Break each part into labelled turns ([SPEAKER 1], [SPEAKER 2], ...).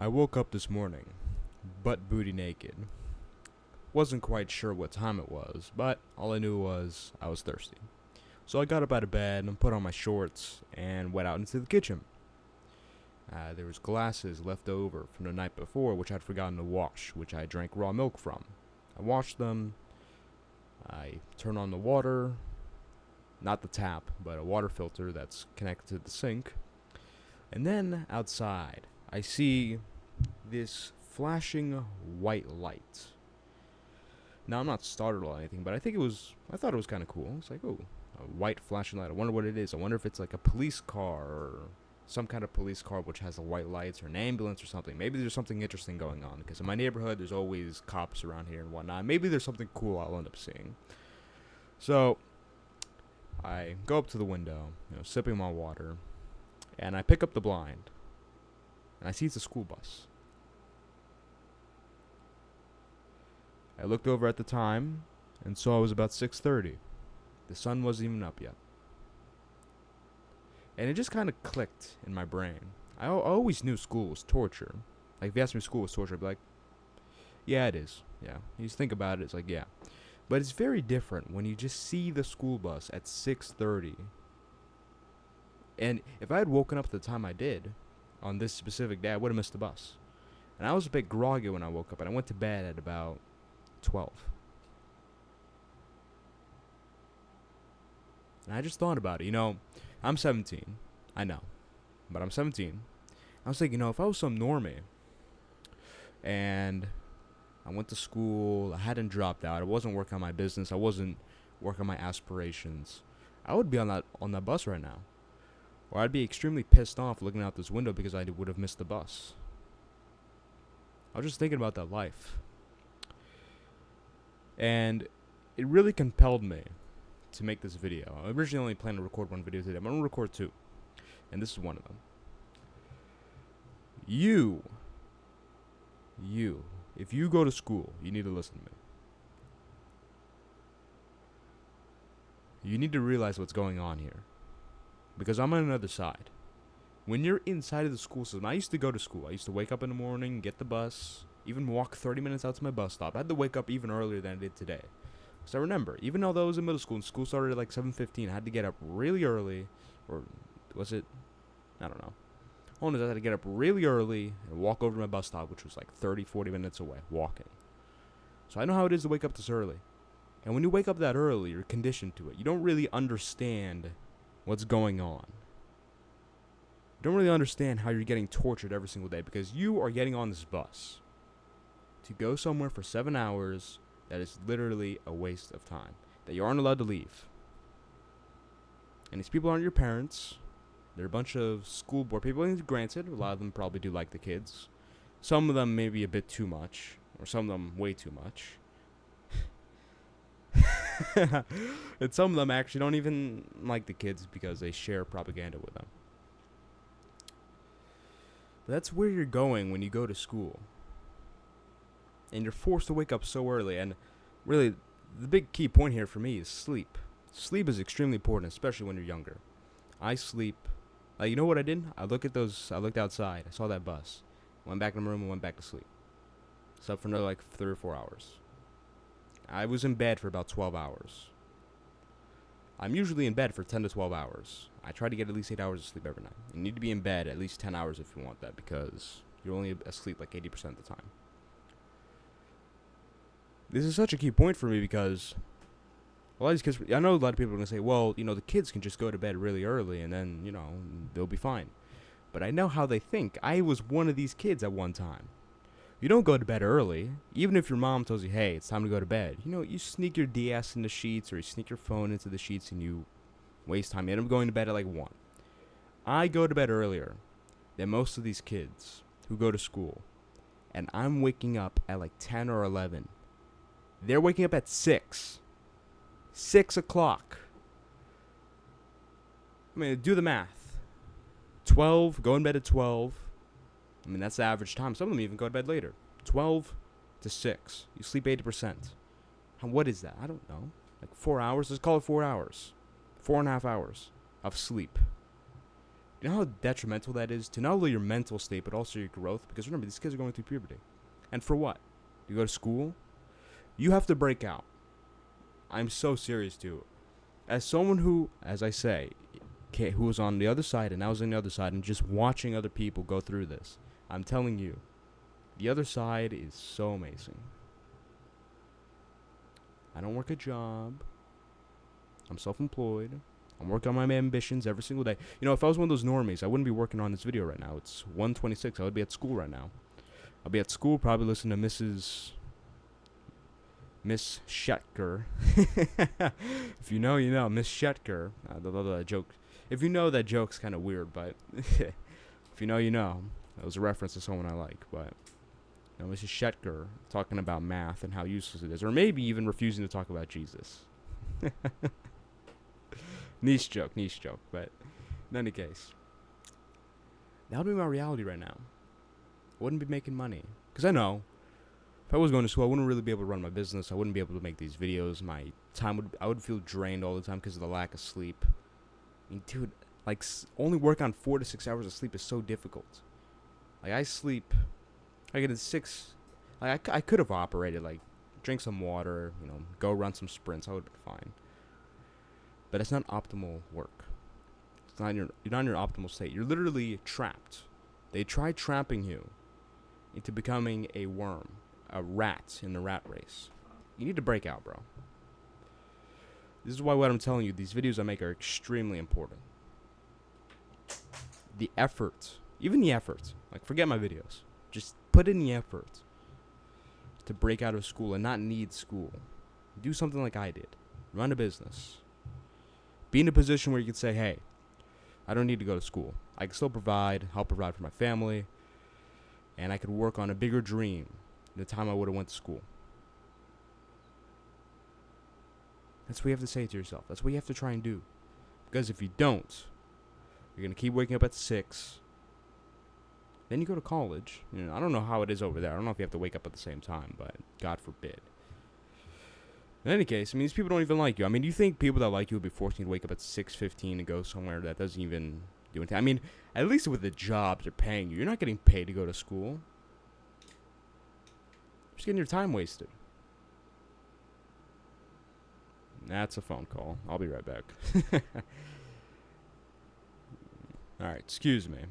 [SPEAKER 1] I woke up this morning, butt booty naked. Wasn't quite sure what time it was, but all I knew was I was thirsty. So I got up out of bed and put on my shorts and went out into the kitchen. There was glasses left over from the night before which I'd forgotten to wash, which I drank raw milk from. I washed them. I turned on the water, not the tap, but a water filter that's connected to the sink. And then outside, I see this flashing white light. Now, I'm not startled or anything, but I thought it was kind of cool. It's like, oh, a white flashing light. I wonder what it is. I wonder if it's like a police car or some kind of police car which has the white lights, or an ambulance or something. Maybe there's something interesting going on, because in my neighborhood, there's always cops around here and whatnot. Maybe there's something cool I'll end up seeing. So, I go up to the window, sipping my water, and I pick up the blind, and I see it's a school bus. I looked over at the time and saw it was about 6:30. The sun wasn't even up yet. And it just kind of clicked in my brain. I always knew school was torture. Like, if you asked me if school was torture, I'd be like, yeah, it is. Yeah. You just think about it, it's like, yeah. But it's very different when you just see the school bus at 6:30. And if I had woken up at the time I did, on this specific day, I would have missed the bus. And I was a bit groggy when I woke up, and I went to bed at about 12. And I just thought about it. I'm 17. I know. But I'm 17. I was thinking, if I was some normie and I went to school, I hadn't dropped out, I wasn't working on my business, I wasn't working on my aspirations, I would be on that bus right now. Or I'd be extremely pissed off looking out this window because I would have missed the bus. I was just thinking about that life. And it really compelled me to make this video. I originally only planned to record one video today. I'm going to record two. And this is one of them. If you go to school, you need to listen to me. You need to realize what's going on here. Because I'm on another side. When you're inside of the school system, I used to go to school. I used to wake up in the morning, get the bus, even walk 30 minutes out to my bus stop. I had to wake up even earlier than I did today. So I remember, even though I was in middle school and school started at like 7:15, I had to get up really early. Or was it? I don't know. All I know is I had to get up really early and walk over to my bus stop, which was like 30, 40 minutes away, walking. So I know how it is to wake up this early. And when you wake up that early, you're conditioned to it. You don't really understand what's going on. You don't really understand how you're getting tortured every single day, because you are getting on this bus to go somewhere for 7 hours that is literally a waste of time, that you aren't allowed to leave. And these people aren't your parents. They're a bunch of school board people. And granted, a lot of them probably do like the kids. Some of them maybe a bit too much, or some of them way too much. And some of them actually don't even like the kids because they share propaganda with them. But that's where you're going when you go to school. And you're forced to wake up so early. And really, the big key point here for me is sleep. Sleep is extremely important, especially when you're younger. I sleep. Like, you know what I did? I looked outside. I saw that bus. Went back in the room and went back to sleep. Slept for another 3 or 4 hours. I was in bed for about 12 hours. I'm usually in bed for 10 to 12 hours. I try to get at least 8 hours of sleep every night. You need to be in bed at least 10 hours if you want that, because you're only asleep 80% of the time. This is such a key point for me because a lot of these kids, I know a lot of people are going to say, well, the kids can just go to bed really early and then, they'll be fine. But I know how they think. I was one of these kids at one time. You don't go to bed early, even if your mom tells you, hey, it's time to go to bed. You sneak your DS in the sheets, or you sneak your phone into the sheets and you waste time. You end up going to bed at 1. I go to bed earlier than most of these kids who go to school. And I'm waking up at 10 or 11. They're waking up at 6. 6 o'clock. I mean, do the math. 12, go in bed at 12. I mean, that's the average time. Some of them even go to bed later. 12 to 6. You sleep 80%. What is that? I don't know. 4 hours? Let's call it 4 hours. 4.5 hours of sleep. You know how detrimental that is to not only your mental state, but also your growth? Because remember, these kids are going through puberty. And for what? You go to school? You have to break out. I'm so serious, too. As someone who, as I say, who was on the other side and I was on the other side and just watching other people go through this, I'm telling you, the other side is so amazing. I don't work a job. I'm self-employed. I'm working on my ambitions every single day. You know, if I was one of those normies, I wouldn't be working on this video right now. It's 1:26. I would be at school right now. I'll be at school probably listening to Miss Shetker. If you know, you know. Miss Shetker. The joke. If you know, that joke's kind of weird, but if you know, you know. That was a reference to someone I like, but... You know, Mrs. Shetker talking about math and how useless it is. Or maybe even refusing to talk about Jesus. Niche joke. But in any case, that would be my reality right now. I wouldn't be making money. Because I know, if I was going to school, I wouldn't really be able to run my business. I wouldn't be able to make these videos. I would feel drained all the time because of the lack of sleep. I mean, dude, like, only work on 4 to 6 hours of sleep is so difficult. Like, I sleep... I get 6. Like, I could have operated, like, drink some water, you know, go run some sprints. I would have been fine. But it's not optimal work. It's not you're not in your optimal state. You're literally trapped. They try trapping you into becoming a worm, a rat in the rat race. You need to break out, bro. This is why what I'm telling you, these videos I make are extremely important. The effort, even the effort, like, forget my videos. Just put in the effort to break out of school and not need school. Do something like I did. Run a business. Be in a position where you can say, hey, I don't need to go to school. I can still help provide for my family, and I could work on a bigger dream than the time I would have went to school. That's what you have to say to yourself. That's what you have to try and do. Because if you don't, you're going to keep waking up at 6. Then you go to college. You know, I don't know how it is over there. I don't know if you have to wake up at the same time, but God forbid. In any case, I mean, these people don't even like you. I mean, do you think people that like you would be forcing you to wake up at 6:15 and go somewhere that doesn't even do anything? I mean, at least with the jobs they're paying you, you're not getting paid to go to school. You're just getting your time wasted. That's a phone call. I'll be right back. Alright, excuse me.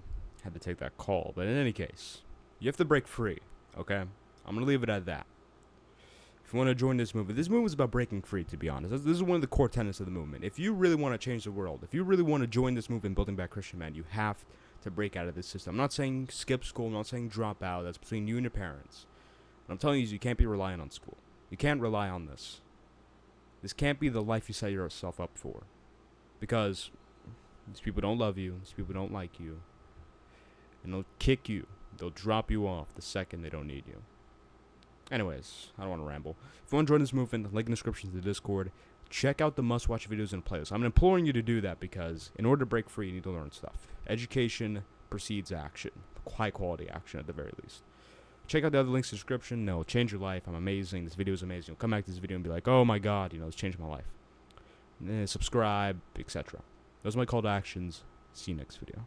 [SPEAKER 1] Had to take that call. But in any case, you have to break free, okay? I'm going to leave it at that. If you want to join this movement is about breaking free, to be honest. This is one of the core tenets of the movement. If you really want to change the world, if you really want to join this movement, Building Back Christian Man, you have to break out of this system. I'm not saying skip school. I'm not saying drop out. That's between you and your parents. What I'm telling you is you can't be relying on school. You can't rely on this. This can't be the life you set yourself up for. Because these people don't love you. These people don't like you. And they'll kick you. They'll drop you off the second they don't need you. Anyways, I don't want to ramble. If you want to join this movement, link in the description to the Discord. Check out the must-watch videos in the playlist. I'm imploring you to do that because in order to break free, you need to learn stuff. Education precedes action. High-quality action at the very least. Check out the other links in the description. No, change your life. I'm amazing. This video is amazing. You'll come back to this video and be like, oh my god, you know, it's changed my life. And then subscribe, etc. Those are my call to actions. See you next video.